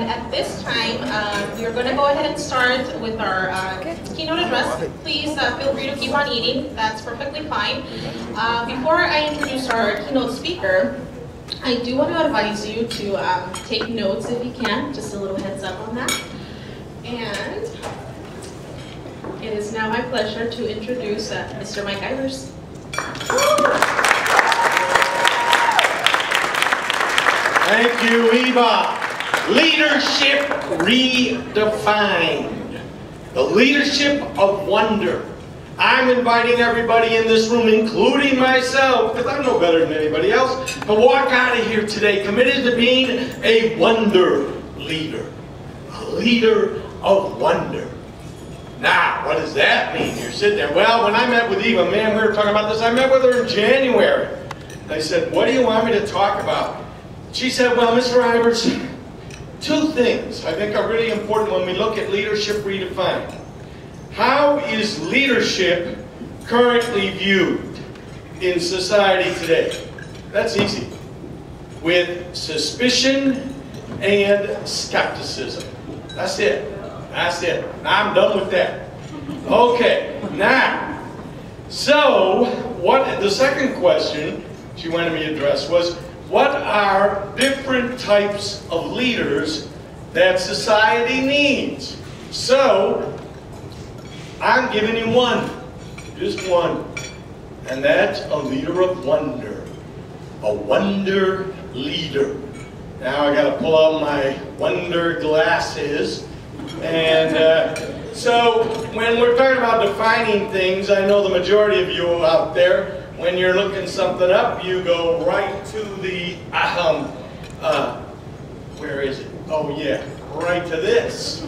And at this time, we are going to go ahead and start with our keynote address. Please feel free to keep on eating. That's perfectly fine. Before I introduce our keynote speaker, I do want to advise you to take notes if you can. Just a little heads up on that. And it is now my pleasure to introduce Mr. Mike Ivers. Thank you, Eva. Leadership redefined. The leadership of wonder. I'm inviting everybody in this room, including myself, because I'm no better than anybody else, to walk out of here today committed to being a wonder leader. A leader of wonder. Now, what does that mean? You're sitting there. Well, when I met with Eva, man, we were talking about this. I met with her in January. I said, what do you want me to talk about? She said, well, Mr. Ivers, two things I think are really important when we look at leadership redefined. How is leadership currently viewed in society today? That's easy. With suspicion and skepticism. That's it. That's it. I'm done with that. Okay, now, so the second question she wanted me to address was, what are different types of leaders that society needs? So, I'm giving you one, just one, and that's a leader of wonder, a wonder leader. Now I got to pull out my wonder glasses, and so when we're talking about defining things, I know the majority of you out there, when you're looking something up, you go right to the, where is it? Oh yeah, right to this.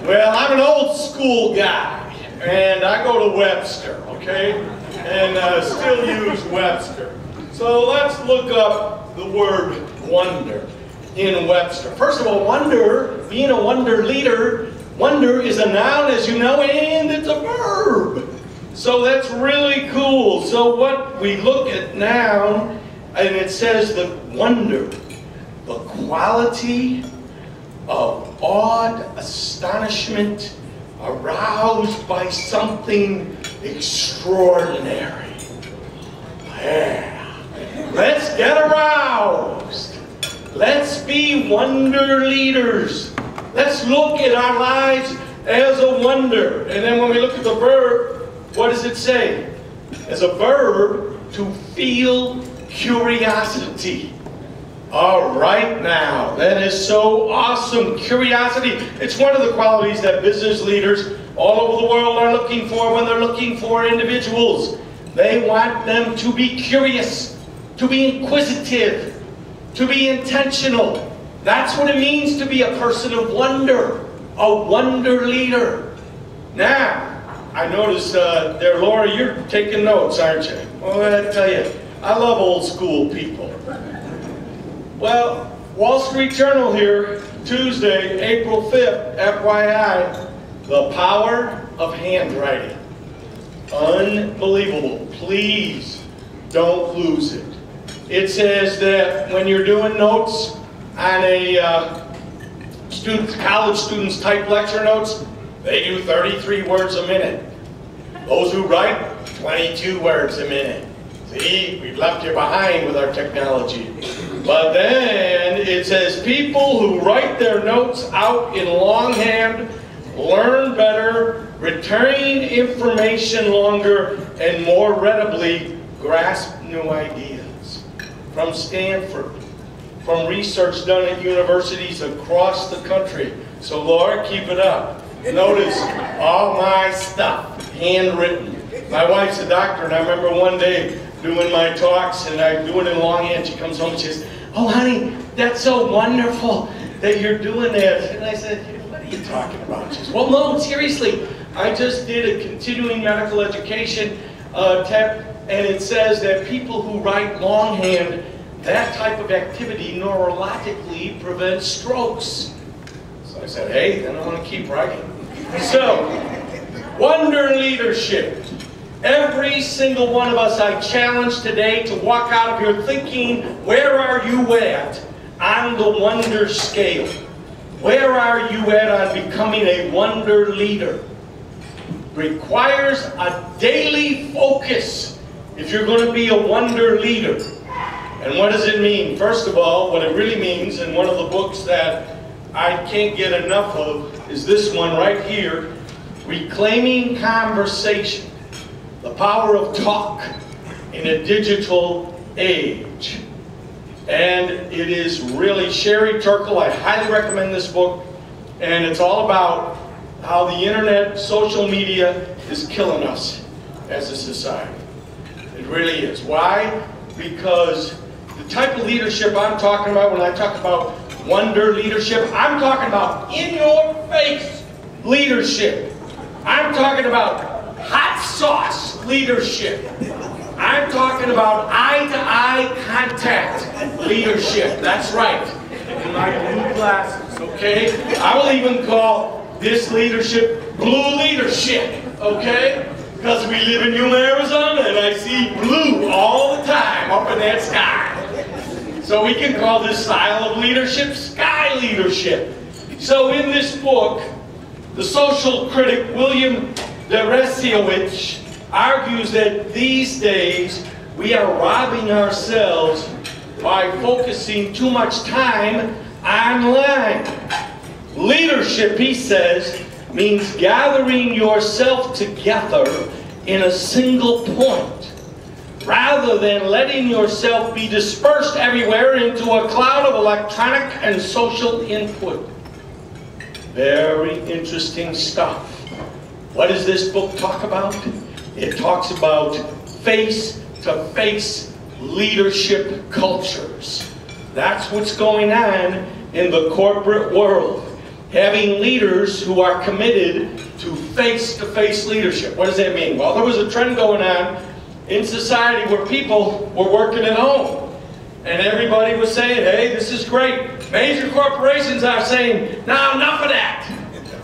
Well, I'm an old school guy, and I go to Webster, okay? And still use Webster. So let's look up the word wonder in Webster. First of all, wonder, being a wonder leader, wonder is a noun, as you know, and it's a verb. So that's really cool. So what we look at now, and it says the wonder, the quality of awed astonishment aroused by something extraordinary. Yeah. Let's get aroused. Let's be wonder leaders. Let's look at our lives as a wonder. And then when we look at the verb, what does it say? As a verb, to feel curiosity. All right now, that is so awesome. Curiosity, it's one of the qualities that business leaders all over the world are looking for when they're looking for individuals. They want them to be curious, to be inquisitive, to be intentional. That's what it means to be a person of wonder, a wonder leader. Now, I notice there, Laura, you're taking notes, aren't you? Well, I tell you, I love old school people. Well, Wall Street Journal here, Tuesday, April 5th, FYI, the power of handwriting. Unbelievable. Please don't lose it. It says that when you're doing notes on a college students type lecture notes, they do 33 words a minute. Those who write, 22 words a minute. See, we've left you behind with our technology. But then it says people who write their notes out in longhand learn better, retain information longer, and more readily grasp new ideas. From Stanford, from research done at universities across the country. So Laura, keep it up. Notice all my stuff, handwritten. My wife's a doctor, and I remember one day doing my talks, and I do it in longhand. She comes home and she says, oh honey, that's so wonderful that you're doing that. And I said, what are you talking about? She says, well no, seriously, I just did a continuing medical education test, and it says that people who write longhand, that type of activity neurologically prevents strokes. So I said, hey, then I want to keep writing. So, wonder leadership. Every single one of us I challenge today to walk out of here thinking, where are you at on the wonder scale? Where are you at on becoming a wonder leader? Requires a daily focus if you're going to be a wonder leader. And what does it mean? First of all, what it really means, and one of the books that I can't get enough of is this one right here, Reclaiming Conversation, the Power of Talk in a Digital Age. And it is really Sherry Turkle. I highly recommend this book. And it's all about how the internet, social media is killing us as a society. It really is. Why? Because the type of leadership I'm talking about when I talk about wonder leadership, I'm talking about in-your-face leadership. I'm talking about hot sauce leadership. I'm talking about eye-to-eye contact leadership. That's right. In my blue glasses, okay? I will even call this leadership blue leadership, okay? Because we live in Yuma, Arizona, and I see blue all the time up in that sky. So we can call this style of leadership sky leadership. So in this book, the social critic William Deresiewicz argues that these days we are robbing ourselves by focusing too much time online. Leadership, he says, means gathering yourself together in a single point, rather than letting yourself be dispersed everywhere into a cloud of electronic and social input. Very interesting stuff. What does this book talk about? It talks about face-to-face leadership cultures. That's what's going on in the corporate world. Having leaders who are committed to face-to-face leadership. What does that mean? Well, there was a trend going on in society where people were working at home. And everybody was saying, hey, this is great. Major corporations are saying, now enough of that.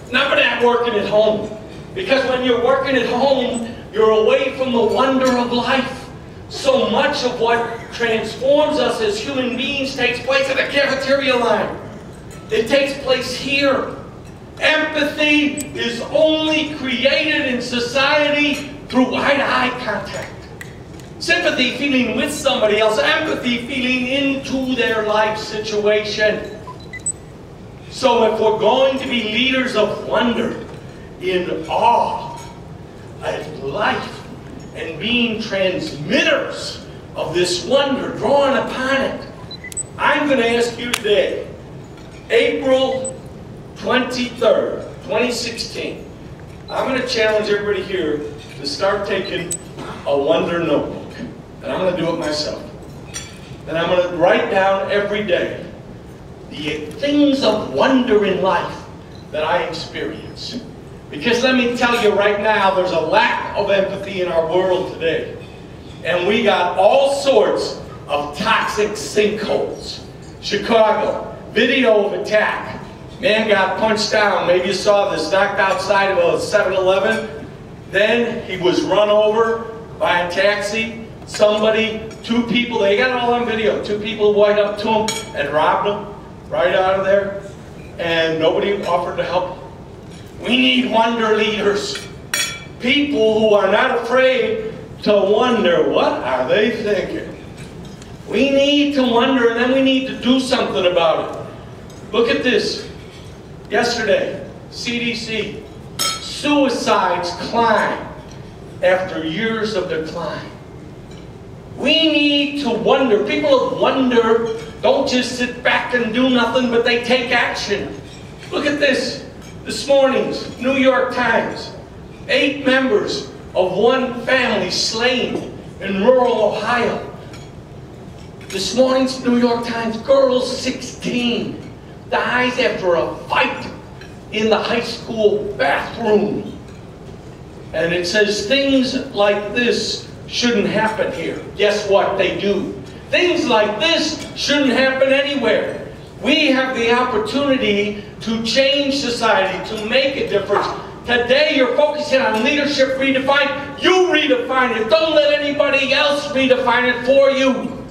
Enough of that working at home. Because when you're working at home, you're away from the wonder of life. So much of what transforms us as human beings takes place at the cafeteria line. It takes place here. Empathy is only created in society through eye-to-eye contact. Sympathy, feeling with somebody else. Empathy, feeling into their life situation. So if we're going to be leaders of wonder, in awe at life, and being transmitters of this wonder, drawing upon it, I'm going to ask you today, April 23rd, 2016, I'm going to challenge everybody here to start taking a wonder notebook. And I'm going to do it myself. And I'm going to write down every day the things of wonder in life that I experience. Because let me tell you right now, there's a lack of empathy in our world today. And we got all sorts of toxic sinkholes. Chicago, video of attack. Man got punched down. Maybe you saw this, knocked outside of a 7-Eleven. Then he was run over by a taxi. Somebody, two people, they got it all on video. Two people went up to him and robbed him right out of there. And nobody offered to help him. We need wonder leaders. People who are not afraid to wonder, what are they thinking? We need to wonder, and then we need to do something about it. Look at this. Yesterday, CDC, suicides climb after years of decline. We need to wonder. People of wonder don't just sit back and do nothing, but they take action. Look at this. This morning's New York Times. 8 members of one family slain in rural Ohio. This morning's New York Times, girl 16 dies after a fight in the high school bathroom. And it says things like this shouldn't happen here. Guess what? They do. Things like this shouldn't happen anywhere. We have the opportunity to change society, to make a difference. Today you're focusing on leadership redefined. You redefine it. Don't let anybody else redefine it for you.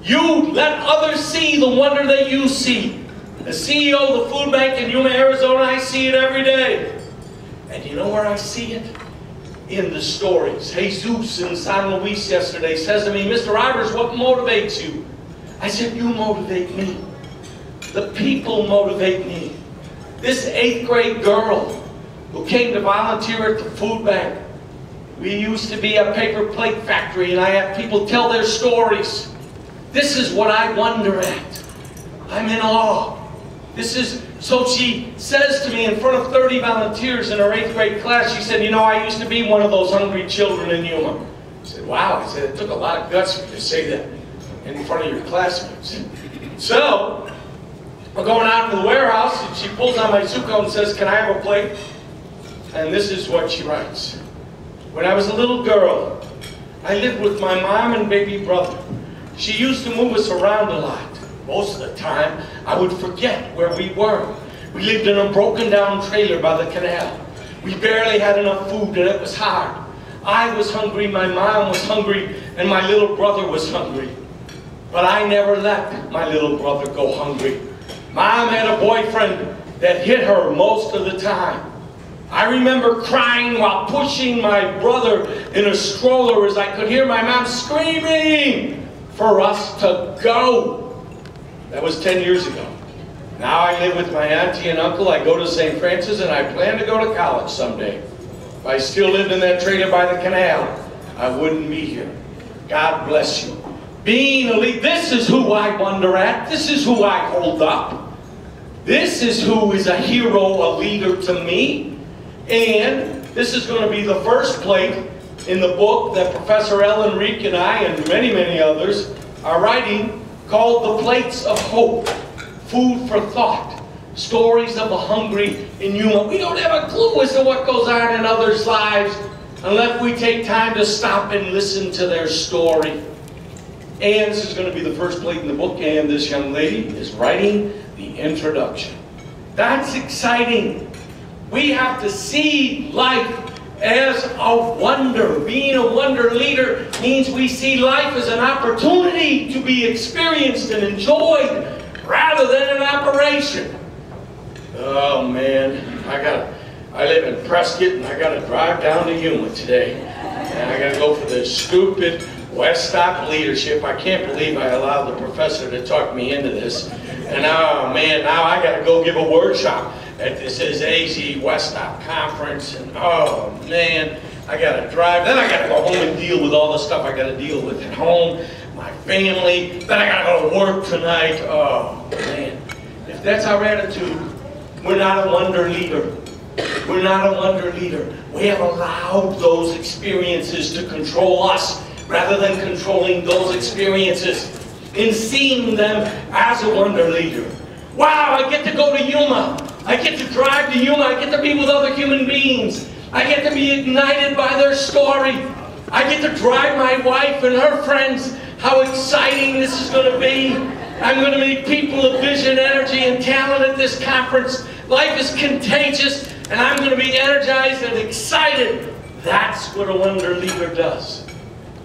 You let others see the wonder that you see. The CEO of the food bank in Yuma, Arizona, I see it every day. And you know where I see it? In the stories. Jesus in San Luis yesterday says to me, Mr. Ivers, what motivates you? I said, you motivate me. The people motivate me. This 8th grade girl who came to volunteer at the food bank. We used to be a paper plate factory, and I have people tell their stories. This is what I wonder at. I'm in awe. So she says to me in front of 30 volunteers in her 8th grade class, she said, you know, I used to be one of those hungry children in Yuma. I said, wow. I said, it took a lot of guts for you to say that in front of your classmates. So, we're going out to the warehouse, and she pulls on my Zuko and says, can I have a plate? And this is what she writes. When I was a little girl, I lived with my mom and baby brother. She used to move us around a lot. Most of the time, I would forget where we were. We lived in a broken down trailer by the canal. We barely had enough food, and it was hard. I was hungry, my mom was hungry, and my little brother was hungry. But I never let my little brother go hungry. Mom had a boyfriend that hit her most of the time. I remember crying while pushing my brother in a stroller as I could hear my mom screaming for us to go. That was 10 years ago. Now I live with my auntie and uncle. I go to St. Francis, and I plan to go to college someday. If I still lived in that trailer by the canal, I wouldn't be here. God bless you. Being a leader, this is who I wonder at. This is who I hold up. This is who is a hero, a leader to me. And this is going to be the first plate in the book that Professor Ellen Reek and I and many, many others are writing, called The Plates of Hope, Food for Thought, Stories of the Hungry in Yuma. We don't have a clue as to what goes on in others' lives unless we take time to stop and listen to their story. And this is going to be the first plate in the book, and this young lady is writing the introduction. That's exciting. We have to see life as a wonder. Being a wonder leader means we see life as an opportunity to be experienced and enjoyed rather than an operation. Oh man, I live in Prescott, and I got to drive down to Yuma today. And I got to go for this stupid Westop Leadership. I can't believe I allowed the professor to talk me into this. And oh man, now I got to go give a workshop at this AZ Westop Conference, and oh man, I gotta drive, then I gotta go home and deal with all the stuff I gotta deal with at home, my family, then I gotta go to work tonight. Oh man, if that's our attitude, we're not a wonder leader. We're not a wonder leader. We have allowed those experiences to control us rather than controlling those experiences and seeing them as a wonder leader. Wow, I get to go to Yuma. I get to drive to Yuma. I get to be with other human beings. I get to be ignited by their story. I get to drive my wife and her friends. How exciting this is going to be. I'm going to meet people of vision, energy, and talent at this conference. Life is contagious, and I'm going to be energized and excited. That's what a wonder leader does.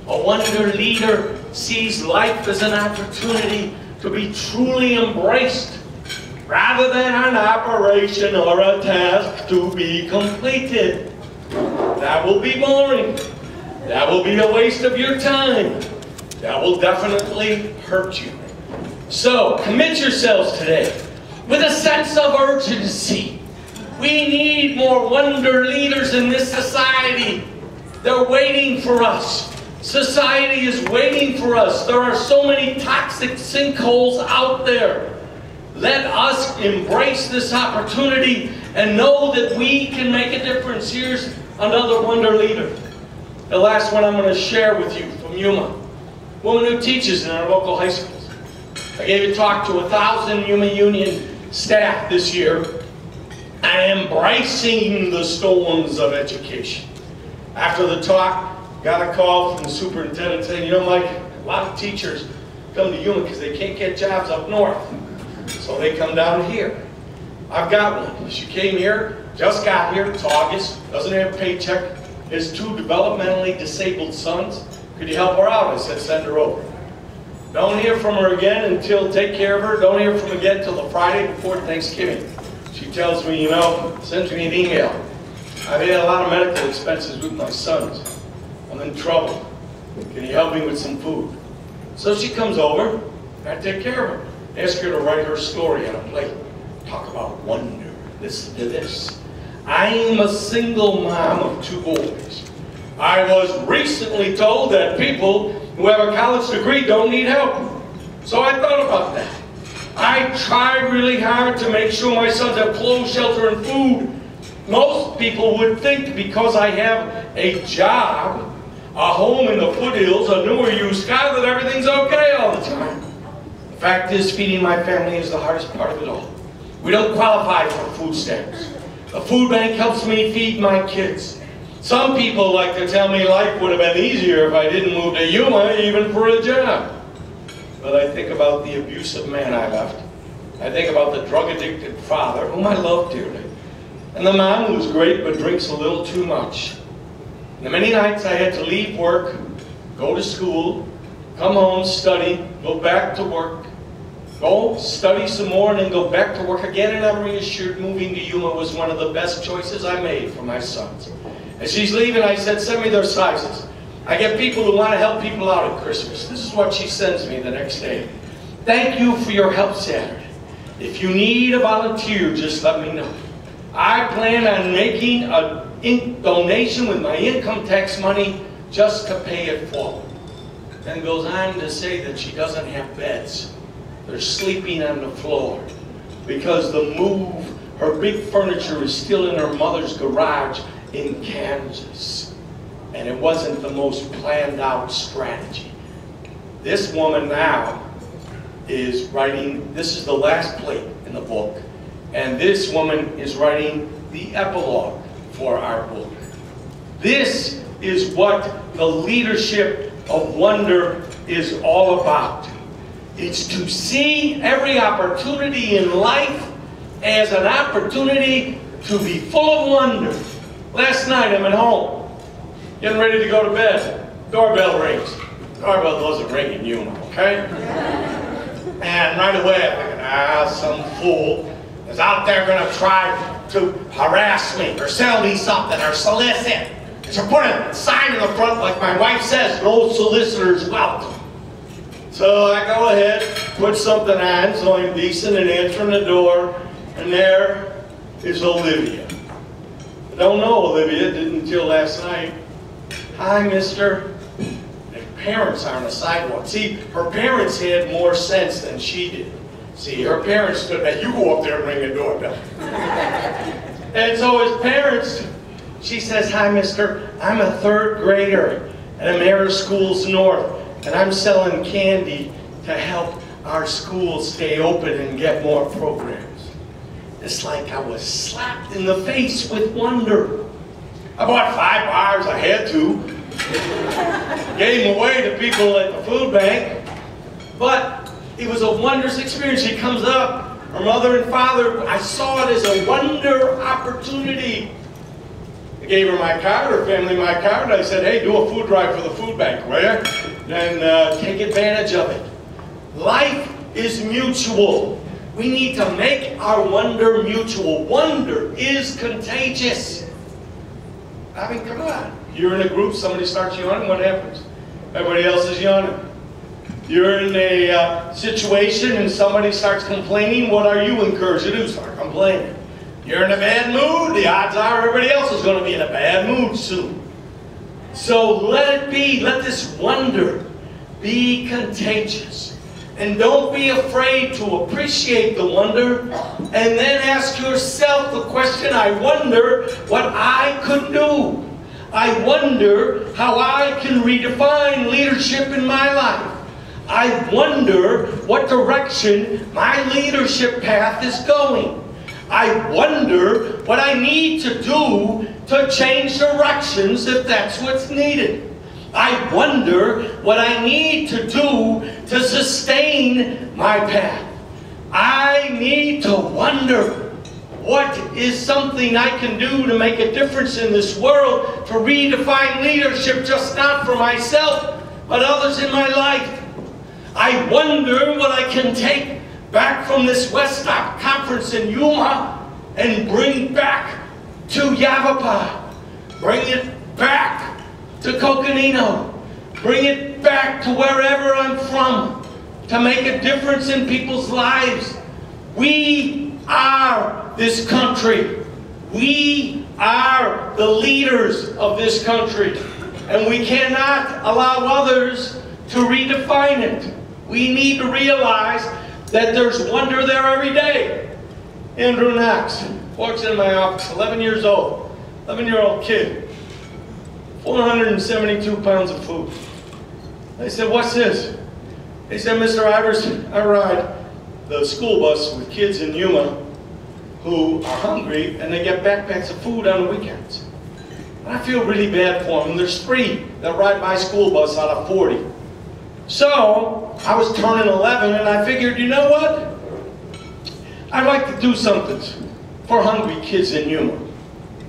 A wonder leader sees life as an opportunity to be truly embraced, rather than an operation or a task to be completed. That will be boring. That will be a waste of your time. That will definitely hurt you. So, commit yourselves today with a sense of urgency. We need more wonder leaders in this society. They're waiting for us. Society is waiting for us. There are so many toxic sinkholes out there. Let us embrace this opportunity and know that we can make a difference. Here's another wonder leader. The last one I'm going to share with you from Yuma. A woman who teaches in our local high schools. I gave a talk to 1,000 Yuma Union staff this year on embracing the storms of education. After the talk, got a call from the superintendent saying, you know, Mike, a lot of teachers come to Yuma because they can't get jobs up north. So they come down here. I've got one. She came here, just got here, it's August, doesn't have a paycheck, has 2 developmentally disabled sons. Could you help her out? I said, send her over. Don't hear from her again until, take care of her, don't hear from her again until the Friday before Thanksgiving. She tells me, you know, sends me an email. I've had a lot of medical expenses with my sons. I'm in trouble. Can you help me with some food? So she comes over, and I take care of her. Ask her to write her story on a plate. Talk about wonder. Listen to this. I'm a single mom of 2 boys. I was recently told that people who have a college degree don't need help. So I thought about that. I tried really hard to make sure my sons have clothes, shelter, and food. Most people would think because I have a job, a home in the foothills, a newer used car, that everything's okay all the time. The fact is, feeding my family is the hardest part of it all. We don't qualify for food stamps. The food bank helps me feed my kids. Some people like to tell me life would have been easier if I didn't move to Yuma, even for a job. But I think about the abusive man I left. I think about the drug-addicted father, whom I love dearly. And the mom who's great but drinks a little too much. And the many nights I had to leave work, go to school, come home, study, go back to work, go study some more, and then go back to work again. And I'm reassured moving to Yuma was one of the best choices I made for my sons. As she's leaving, I said, send me their sizes. I get people who want to help people out at Christmas. This is what she sends me the next day. Thank you for your help Saturday. If you need a volunteer, just let me know. I plan on making a donation with my income tax money just to pay it forward. Then goes on to say that she doesn't have beds. They're sleeping on the floor because the move, her big furniture is still in her mother's garage in Kansas. And it wasn't the most planned out strategy. This woman now is writing, this is the last plate in the book, and this woman is writing the epilogue for our book. This is what the leadership of wonder is all about. It's to see every opportunity in life as an opportunity to be full of wonder. Last night I'm at home, getting ready to go to bed. Doorbell rings. Doorbell doesn't ring in Yuma, okay? And right away I think, some fool is out there going to try to harass me or sell me something or solicit. So put a sign in the front like my wife says, no solicitors welcome. So I go ahead, put something on so I'm decent and answering the door, and there is Olivia. I don't know Olivia, didn't until last night. Hi, mister. Her parents are on the sidewalk. See, her parents had more sense than she did. See, her parents stood there, you go up there and ring the doorbell. And so his parents, she says, hi, mister, I'm a 3rd grader at Ameris Schools North, and I'm selling candy to help our schools stay open and get more programs. It's like I was slapped in the face with wonder. I bought 5 bars, I had to. Gave them away to people at the food bank. But it was a wondrous experience. She comes up, her mother and father, I saw it as a wonder opportunity. I gave her my card, her family my card. I said, hey, do a food drive for the food bank, will you? And take advantage of it. Life is mutual. We need to make our wonder mutual. Wonder is contagious. I mean, come on. You're in a group, somebody starts yawning, what happens? Everybody else is yawning. You're in a situation and somebody starts complaining, what are you encouraged to do? Start complaining. You're in a bad mood, the odds are everybody else is going to be in a bad mood soon. So let it be, let this wonder be contagious. And don't be afraid to appreciate the wonder, and then ask yourself the question, I wonder what I could do. I wonder how I can redefine leadership in my life. I wonder what direction my leadership path is going. I wonder what I need to do to change directions if that's what's needed. I wonder what I need to do to sustain my path. I need to wonder what is something I can do to make a difference in this world, to redefine leadership, just not for myself, but others in my life. I wonder what I can take back from this Westop Conference in Yuma and bring back to Yavapai. Bring it back to Coconino. Bring it back to wherever I'm from to make a difference in people's lives. We are this country. We are the leaders of this country. And we cannot allow others to redefine it. We need to realize that there's wonder there every day. Andrew Knox walks into my office, 11 years old, 11-year-old kid, 472 pounds of food. I said, what's this? He said, Mr. Ivers, I ride the school bus with kids in Yuma who are hungry and they get backpacks of food on the weekends. And I feel really bad for them. There's 3 that ride my school bus out of 40. So I was turning 11 and I figured, you know what? I'd like to do something for hungry kids in Yuma.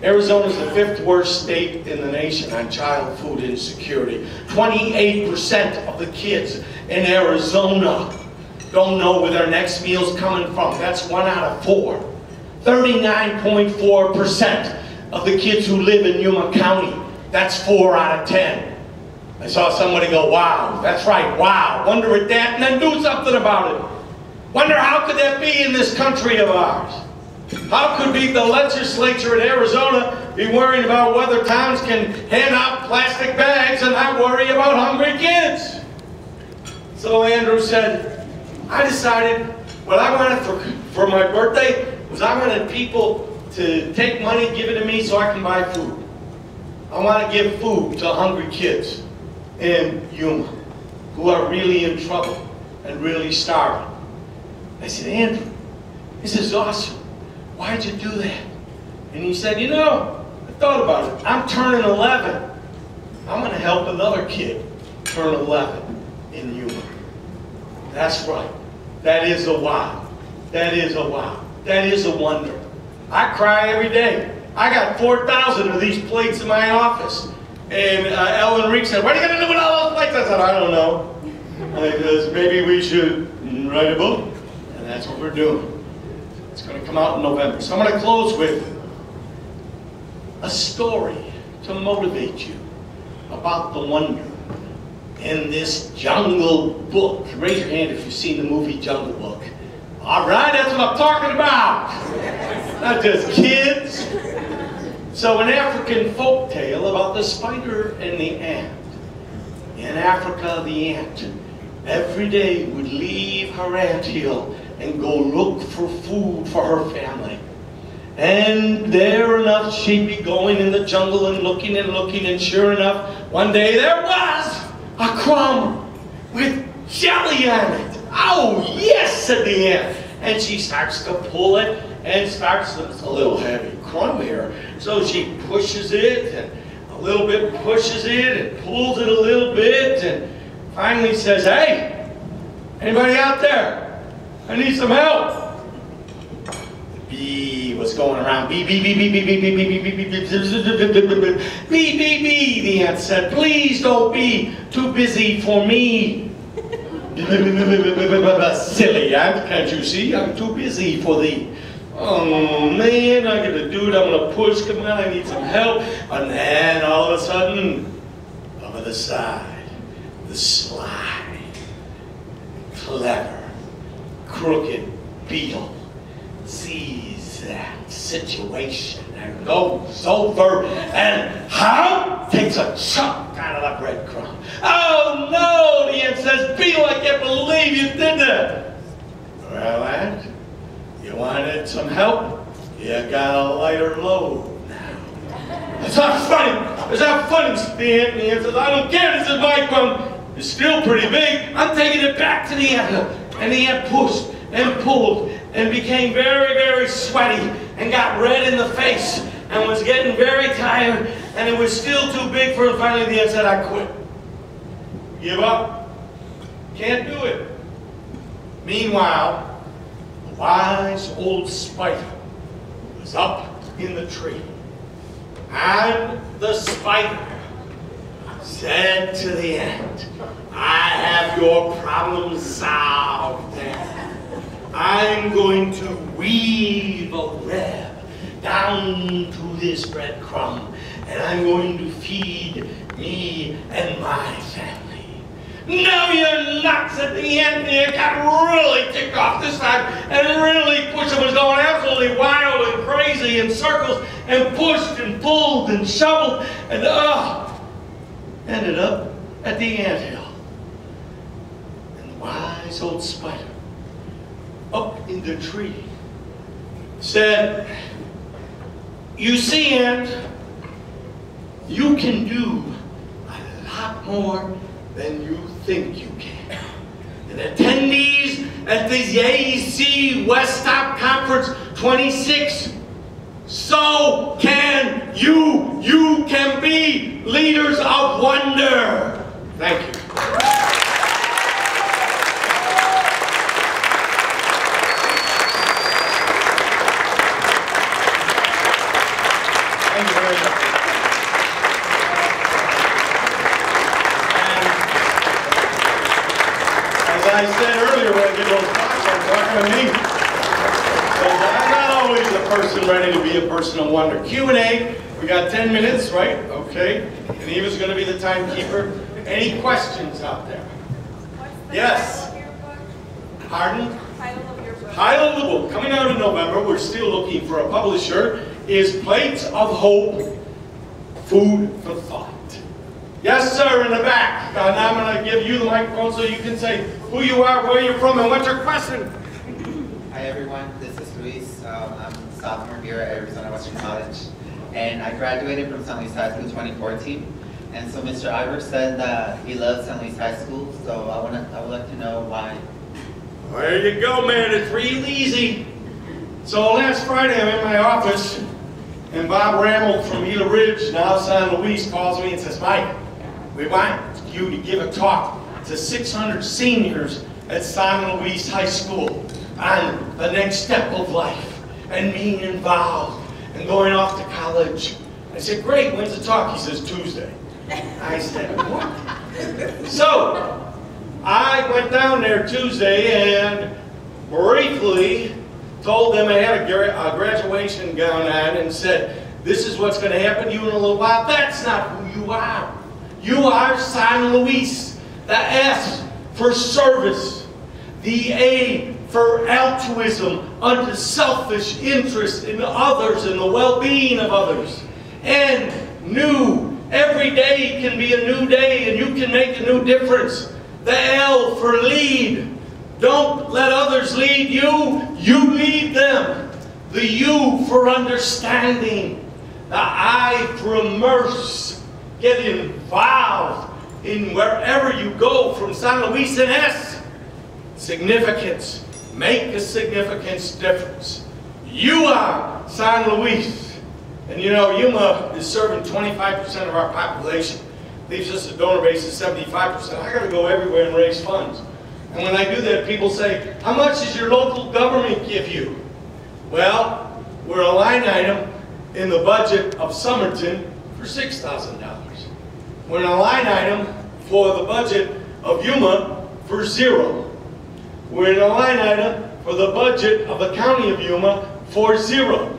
Arizona's the 5th worst state in the nation on child food insecurity. 28% of the kids in Arizona don't know where their next meal's coming from. That's 1 out of 4. 39.4% of the kids who live in Yuma County, that's 4 out of 10. I saw somebody go, wow, that's right, wow. Wonder at that and then do something about it. Wonder how could that be in this country of ours? How could the legislature in Arizona be worrying about whether towns can hand out plastic bags and not worry about hungry kids? So Andrew said, I decided what I wanted for my birthday was I wanted people to take money, give it to me so I can buy food. I want to give food to hungry kids in Yuma who are really in trouble and really starving. I said, Andrew, this is awesome. Why'd you do that? And he said, you know, I thought about it. I'm turning 11. I'm going to help another kid turn 11 in Yuma. That's right. That is a wow. That is a wow. That is a wonder. I cry every day. I got 4,000 of these plates in my office. And Ellen Reek said, what are you going to do with all those plates? I said, I don't know. Because maybe we should write a book. And that's what we're doing. It's going to come out in November. So I'm going to close with a story to motivate you about the wonder in this Jungle Book. Raise your hand if you've seen the movie Jungle Book. All right, that's what I'm talking about. Not just kids. So an African folk tale about the spider and the ant. In Africa, the ant every day would leave her anthill and go look for food for her family. And there enough, she'd be going in the jungle and looking, and sure enough, one day there was a crumb with jelly on it. Oh, yes, said the ant. And she starts to pull it and starts to, it's a little heavy crumb here. So she pushes it and a little bit pushes it and pulls it a little bit and finally says, hey, anybody out there? I need some help. The bee was going around. Bee, bee, bee, bee, bee, bee, bee, bee, bee, bee, bee, bee, bee, bee. The ant said, please don't be too busy for me. Silly ant, can't you see? I'm too busy for thee. Oh man, I gotta do it. I'm gonna push. Come on, I need some help. And then all of a sudden, over the side, the sly, clever, crooked beetle sees that situation and goes over and takes a chunk out of the breadcrumb. Oh no, the ant says, beetle, I can't believe you did that. Well, ant, you wanted some help? You got a lighter load now. It's not funny. It's not funny, the ant says, I don't care, this is my crumb. It's still pretty big. I'm taking it back to the ant. And the ant pushed and pulled and became very, very sweaty and got red in the face and was getting very tired and it was still too big for him. Finally the ant said, I quit. Give up. Can't do it. Meanwhile, the wise old spider was up in the tree. And the spider said to the ant, I have your problem solved, Ant. I'm going to weave a web down to this breadcrumb, and I'm going to feed me and my family. No, you're not, said the ant. The ant got really ticked off this time and really pushed. It was going absolutely wild and crazy in circles and pushed and pulled and shoveled and ended up at the anthill. And the wise old spider up in the tree said, you see, ant, you can do a lot more than you think you can. And attendees at the AEC Westop Conference 26, so can you. You can be leaders of wonder. Thank you. Thank you very much. As I said earlier when I did those talks, I'm talking to me. Because I'm not always the person ready to be a person of wonder. Q&A, we got 10 minutes, right? Okay. And Eva's going to be the timekeeper. Any questions out there? Yes? Pardon? Title of your book. Title of the book, coming out in November, we're still looking for a publisher, is Plates of Hope, Food for Thought. Yes, sir, in the back. Now I'm going to give you the microphone so you can say who you are, where you're from, and what's your question. Hi, everyone. This is Luis. I'm a sophomore here at Arizona Western College. And I graduated from St. Louis High School in 2014. And so Mr. Ivers said that he loves St. Louis High School. So I would like to know why. There you go, man. It's real easy. So last Friday, I'm in my office, and Bob Ramel from Gila Ridge, now San Luis, calls me and says, Mike, we want you to give a talk to 600 seniors at San Luis High School on the next step of life and being involved and going off to college. I said, great, when's the talk? He says, Tuesday. I said, what? So I went down there Tuesday and briefly told them I had a graduation gown on and said, this is what's going to happen to you in a little while. That's not who you are. You are San Luis. The S for service. The A for altruism, unselfish interest in others and the well-being of others. And new. Every day can be a new day and you can make a new difference. The L for lead. Don't let others lead you. You lead them. The U for understanding. The I for immerse. Get involved in wherever you go from San Luis, and S, significance. Make a significance difference. You are San Luis. And you know, Yuma is serving 25% of our population. Leaves us a donor base of 75%. I got to go everywhere and raise funds. And when I do that, people say, how much does your local government give you? Well, we're a line item in the budget of Somerton for $6,000. We're in a line item for the budget of Yuma for $0. We're in a line item for the budget of the county of Yuma for $0.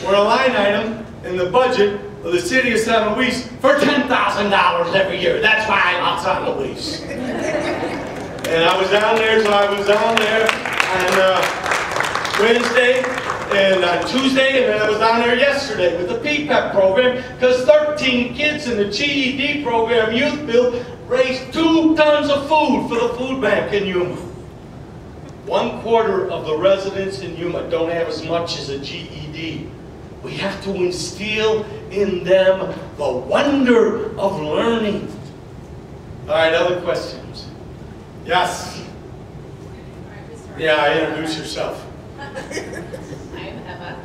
We're a line item in the budget of the city of San Luis for $10,000 every year. That's why I love San Luis. And I was down there, so I was down there on Wednesday and on Tuesday, and then I was down there yesterday with the PPEP program, because 13 kids in the GED program youth build raised 2 tons of food for the food bank in Yuma. 1/4 of the residents in Yuma don't have as much as a GED. We have to instill in them the wonder of learning. All right, other questions? Yes? Yeah, introduce yourself. I'm Emma.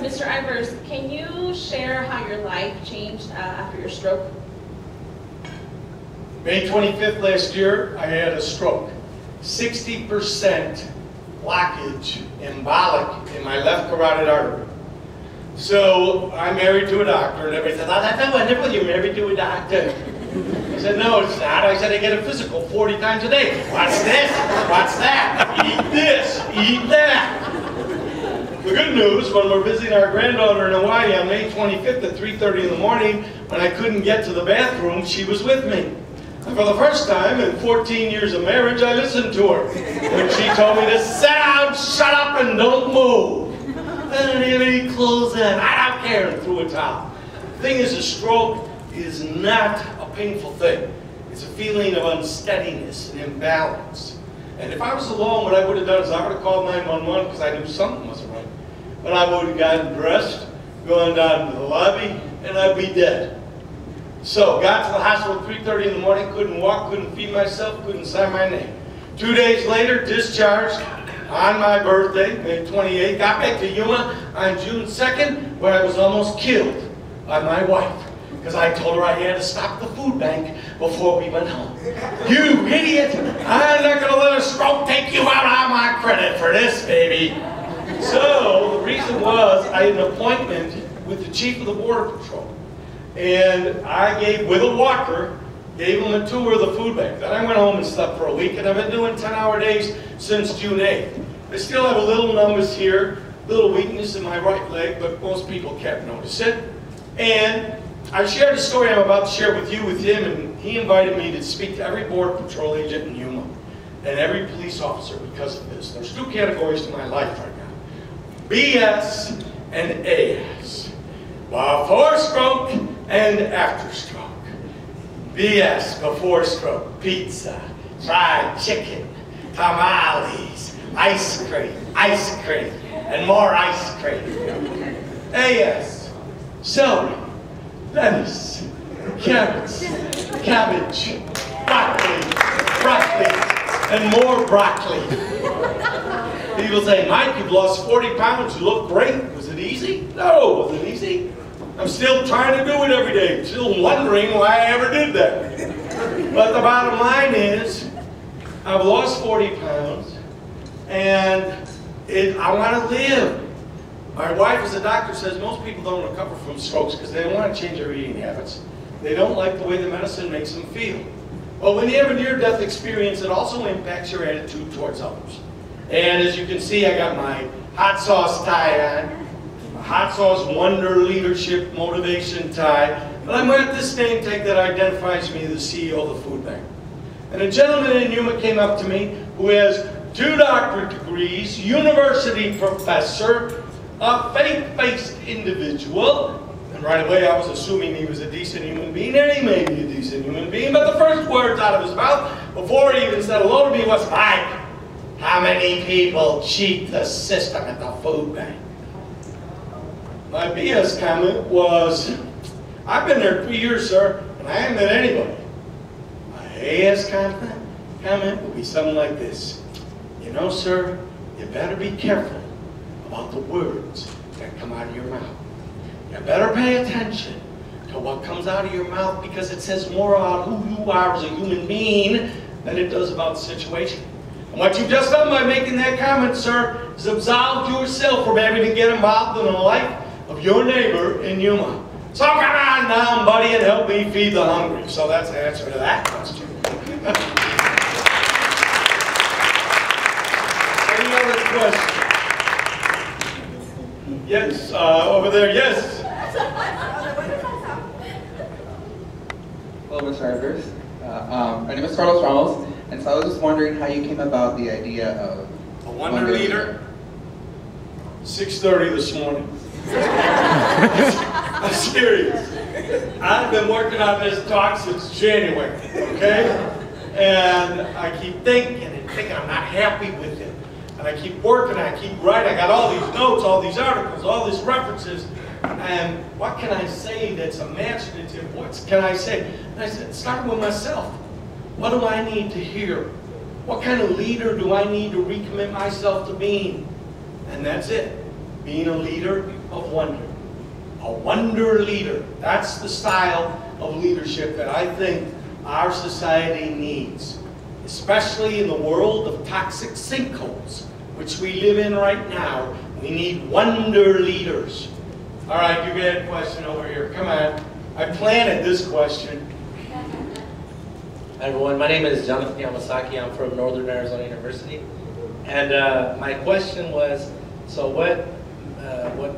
Mr. Ivers, can you share how your life changed after your stroke? May 25th last year, I had a stroke. 60% blockage, embolic, in my left carotid artery. So I'm married to a doctor, and everybody says, oh, that's wonderful, you're married to a doctor. I said, no, it's not. I said, I get a physical 40 times a day. What's this? What's that? Eat this. Eat that. The good news, when we're visiting our granddaughter in Hawaii on May 25th at 3:30 in the morning, when I couldn't get to the bathroom, she was with me. And for the first time in 14 years of marriage, I listened to her. When she told me to sit down, shut up, and don't move. I don't have any clothes on. I don't care, and threw a towel. The thing is, a stroke is not a painful thing. It's a feeling of unsteadiness and imbalance. And if I was alone, what I would have done is I would have called 911 because I knew something wasn't right. But I would have gotten dressed, gone down to the lobby, and I'd be dead. So, got to the hospital at 3:30 in the morning, couldn't walk, couldn't feed myself, couldn't sign my name. 2 days later, discharged on my birthday, May 28th, got back to Yuma on June 2nd, where I was almost killed by my wife. Because I told her I had to stop the food bank before we went home. You idiot! I'm not going to let a stroke take you out on my credit for this, baby. So, the reason was I had an appointment with the chief of the Border Patrol. And I gave, with a walker, gave him a tour of the food bank. Then I went home and slept for a week, and I've been doing 10-hour days since June 8th. I still have a little numbness here, little weakness in my right leg, but most people can't notice it. And I shared a story I'm about to share with him, and he invited me to speak to every Border Patrol agent in Yuma and every police officer because of this. There's 2 categories to my life right now: BS and AS. Before stroke and after stroke. BS, before stroke: pizza, fried chicken, tamales, ice cream, and more ice cream. AS, celery, lettuce, carrots, cabbage, broccoli, and more broccoli. People say, Mike, you've lost 40 pounds, you look great. Was it easy? No, it wasn't easy. I'm still trying to do it every day, still wondering why I ever did that. But the bottom line is, I've lost 40 pounds, and I want to live. My wife, as a doctor, says most people don't recover from strokes because they don't want to change their eating habits. They don't like the way the medicine makes them feel. But when you have a near-death experience, it also impacts your attitude towards others. And as you can see, I got my hot sauce tie on, my hot sauce Wonder Leadership Motivation tie, but I'm wearing this name tag that identifies me as the CEO of the food bank. And a gentleman in Yuma came up to me who has 2 doctorate degrees, university professor, a faith-based individual, and right away I was assuming he was a decent human being, and he may be a decent human being, but the first words out of his mouth, before he even said hello to me, was, Mike, how many people cheat the system at the food bank? My BS comment was, I've been there 3 years, sir, and I haven't met anybody. My AS comment would be something like this. You know, sir, you better be careful about the words that come out of your mouth. You better pay attention to what comes out of your mouth because it says more about who you are as a human being than it does about the situation. And what you've just done by making that comment, sir, is absolved yourself from having to get involved in the life of your neighbor in Yuma. So come on down, buddy, and help me feed the hungry. So that's the answer to that question. Any other questions? Yes, over there, yes. Hello, Mr. Ivers. My name is Carlos Ramos, and so I was just wondering how you came about the idea of a Wonder Leader. 6:30 this morning. I'm serious. I've been working on this talk since January, okay? And I keep thinking and thinking I'm not happy with it. And I keep working, I keep writing, I got all these notes, all these articles, all these references, and what can I say that's imaginative? What can I say? And I said, start with myself. What do I need to hear? What kind of leader do I need to recommit myself to being? And that's it, being a leader of wonder. A wonder leader. That's the style of leadership that I think our society needs. Especially in the world of toxic sinkholes, which we live in right now. We need wonder leaders. All right, you got a question over here. Come on. I planted this question. Hi everyone, my name is Jonathan Yamasaki. I'm from Northern Arizona University. And my question was, so what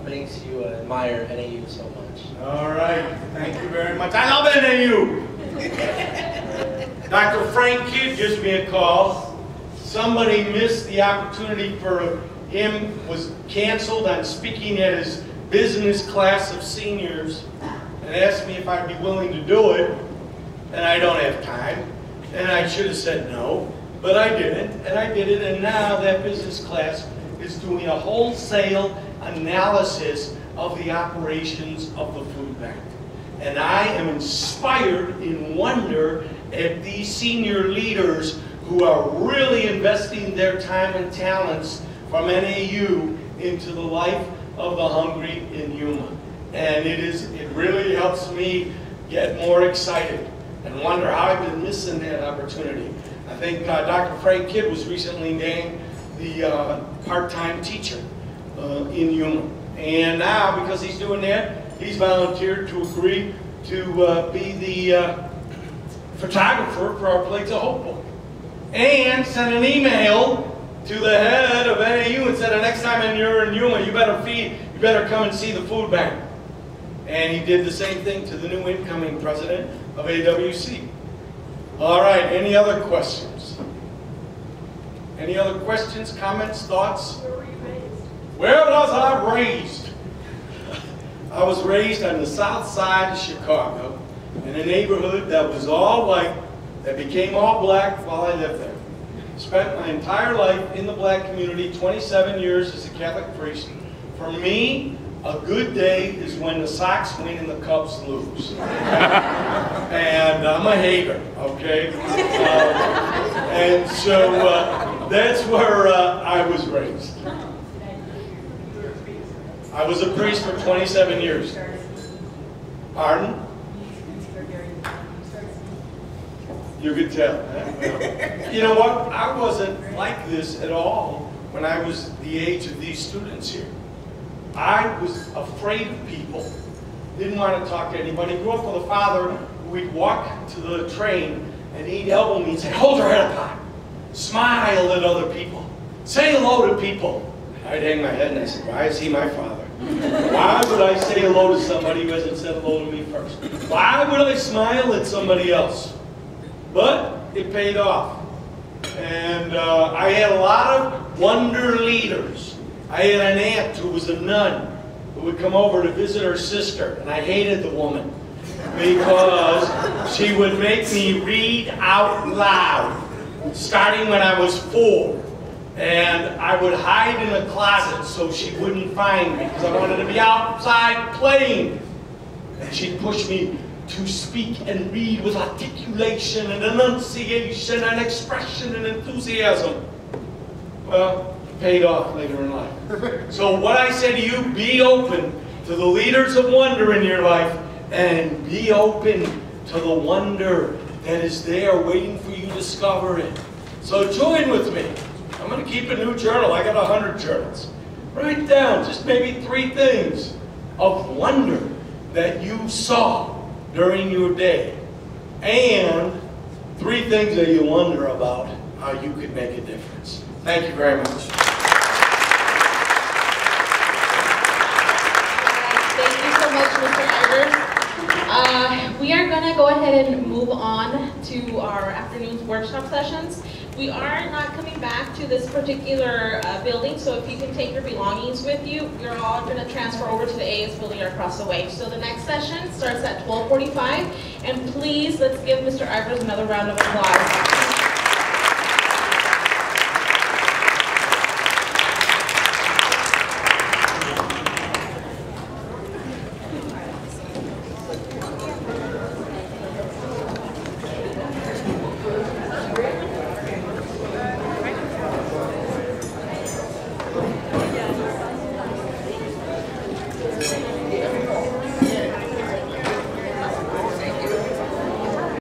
makes you admire NAU so much? All right, thank you very much. I love NAU. Dr. Frank Kidd gives me a call. Somebody missed the opportunity for him, was canceled on speaking at his business class of seniors, and asked me if I'd be willing to do it. And I don't have time, and I should have said no, but I didn't, and I did it, and now that business class is doing a wholesale analysis of the operations of the food bank. And I am inspired in wonder at these senior leaders who are really investing their time and talents from NAU into the life of the hungry in Yuma. And it really helps me get more excited and wonder how I've been missing that opportunity. I think Dr. Frank Kidd was recently named the part-time teacher in Yuma. And now, because he's doing that, he's volunteered to agree to be the photographer for our Plates of Hope book. And sent an email to the head of NAU and said, the next time you're in Yuma, you better come and see the food bank. And he did the same thing to the new incoming president of AWC. All right, any other questions? Any other questions, comments, thoughts? Where were you raised? Where was I raised? I was raised on the south side of Chicago in a neighborhood that was all white, that became all black while I lived there. Spent my entire life in the black community, 27 years as a Catholic priest. For me, a good day is when the Sox win and the Cubs lose. And I'm a hater, okay? And so that's where I was raised. I was a priest for 27 years. Pardon? You could tell. Huh? You know what? I wasn't like this at all when I was the age of these students here. I was afraid of people. Didn't want to talk to anybody. Grew up with a father who would walk to the train and he'd elbow me and say, hold your head up high. Smile at other people. Say hello to people. I'd hang my head and I said, why is he my father? Why would I say hello to somebody who hasn't said hello to me first? Why would I smile at somebody else? But it paid off. And I had a lot of wonder leaders. I had an aunt who was a nun who would come over to visit her sister, and I hated the woman because she would make me read out loud, starting when I was 4. And I would hide in a closet so she wouldn't find me because I wanted to be outside playing. And she'd push me to speak and read with articulation and enunciation and expression and enthusiasm. Well, it paid off later in life. So what I say to you, be open to the leaders of wonder in your life and be open to the wonder that is there waiting for you to discover it. So join with me. I'm going to keep a new journal. I got 100 journals. Write down just maybe 3 things of wonder that you saw during your day, and 3 things that you wonder about how you could make a difference. Thank you very much. Thank you so much, Mr. Ivers. We are going to go ahead and move on to our afternoon's workshop sessions. We are not coming back to this particular building, so if you can take your belongings with you, you're all going to transfer over to the AS building across the way. So the next session starts at 12:45, and please, let's give Mr. Ivers another round of applause.